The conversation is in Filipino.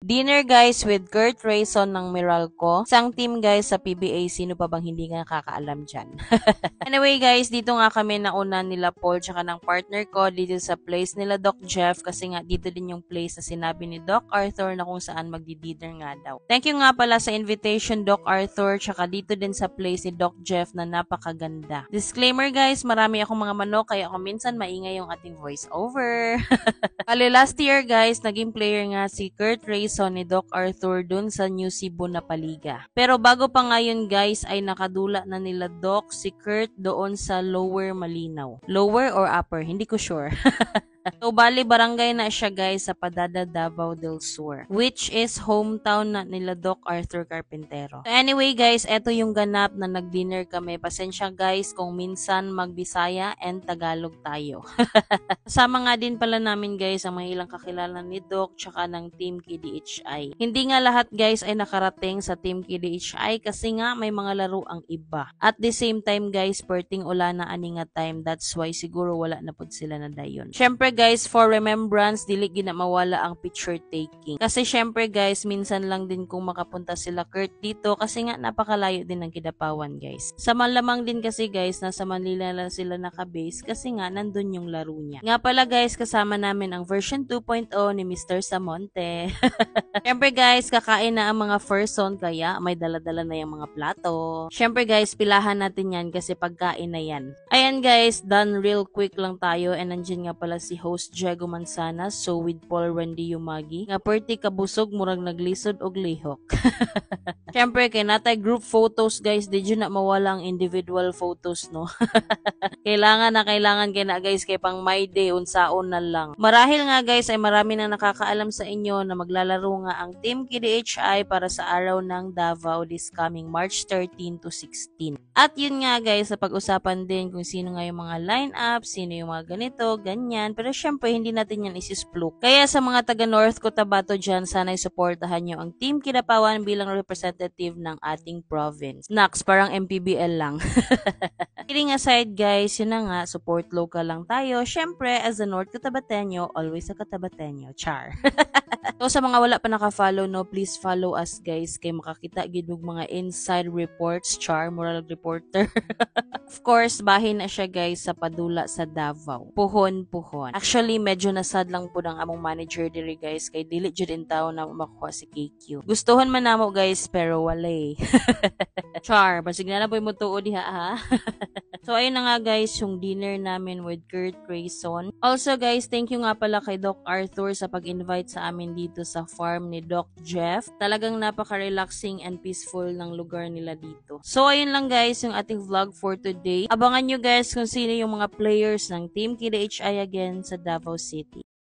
Dinner guys with Kurt Rayson ng Meralco. Isang team guys sa PBA, sino pa bang hindi nga nakakaalam dyan? Anyway guys, dito nga kami nauna nila Paul tsaka ng partner ko dito sa place nila Doc Jeff kasi nga dito din yung place na sinabi ni Doc Arthur na kung saan magdi-dinner nga daw. Thank you nga pala sa invitation Doc Arthur tsaka dito din sa place ni Doc Jeff na napakaganda. Disclaimer guys, marami akong mga manok kaya ako minsan maingay yung ating voice over. Kali last year guys, naging player nga si Kurt Rayson ni Doc Arthur dun sa New Cebu na Paliga. Pero bago pa ngayon guys ay nakadula na nila Doc si Kurt doon sa Lower Malinaw. Lower or upper? Hindi ko sure. So, bali barangay na siya guys sa Padada, Davao del Sur, which is hometown na nila Doc Arthur Carpintero. So, anyway guys, eto yung ganap na nag-dinner kami. Pasensya guys kung minsan magbisaya and Tagalog tayo. Kasama nga din pala namin guys ang mga ilang kakilala ni Doc tsaka ng Team KDHI. Hindi nga lahat guys ay nakarating sa Team KDHI kasi nga may mga laro ang iba. At the same time guys, perting ula na ani nga time, that's why siguro wala na pod sila na dayon. Syempre guys, for remembrance, dili gina mawala ang picture taking. Kasi syempre guys, minsan lang din kung makapunta sila Kurt dito kasi nga napakalayo din ng Kidapawan guys. Sa malamang din kasi guys, nasa Manila lang sila nakabase kasi nga nandun yung laro niya. Nga pala guys, kasama namin ang version 2.0 ni Mr. Samonte. Syempre guys, kakain na ang mga person kaya may dala-dala na yung mga plato. Syempre guys, pilahan natin yan kasi pagkain na yan. Ayan guys, done real quick lang tayo and nandiyan nga pala si host Diego Manzanas, so with Paul Randy Yumagi. Nga perti kabusog, murag naglisod og lihok. Syempre, kay natay group photos guys, did you na mawala ang individual photos no? kailangan kay na guys, kay pang my day, unsaon na lang. Marahil nga guys, ay marami nang nakakaalam sa inyo na maglalaro nga ang Team KDHI para sa araw ng Davao this coming March 13 to 16. At yun nga guys, sa pag-usapan din kung sino nga yung mga line-up, sino yung mga ganito, ganyan. Pero syempre, hindi natin yan isispluk. Kaya sa mga taga North Cotabato dyan, sana'y supportahan nyo ang Team Kidapawan bilang representative ng ating province. Next, parang MPBL lang. Kidding aside guys, yun na nga, support local lang tayo. Syempre, as a North Cotabateño, always a Cotabateño. Char. So sa mga wala pa naka-follow, no, please follow us guys kay makakita gid og mga inside reports. Char, moral reporter. Of course, bahin na siya guys sa padula sa Davao. Puhon. Actually, medyo nasad lang po ng among manager diri guys kay dili jud in tao na makuha si KQ. Gustuhon man namo guys pero wala eh. Char, basig na boy mo tuod diha ha. So ayun na nga guys yung dinner namin with Kurt Rayson. Also guys, thank you nga pala kay Doc Arthur sa pag-invite sa amin dito sa farm ni Doc Jeff. Talagang napaka-relaxing and peaceful ng lugar nila dito. So ayun lang guys yung ating vlog for today. Abangan nyo guys kung sino yung mga players ng Team KDHI again sa Davao City.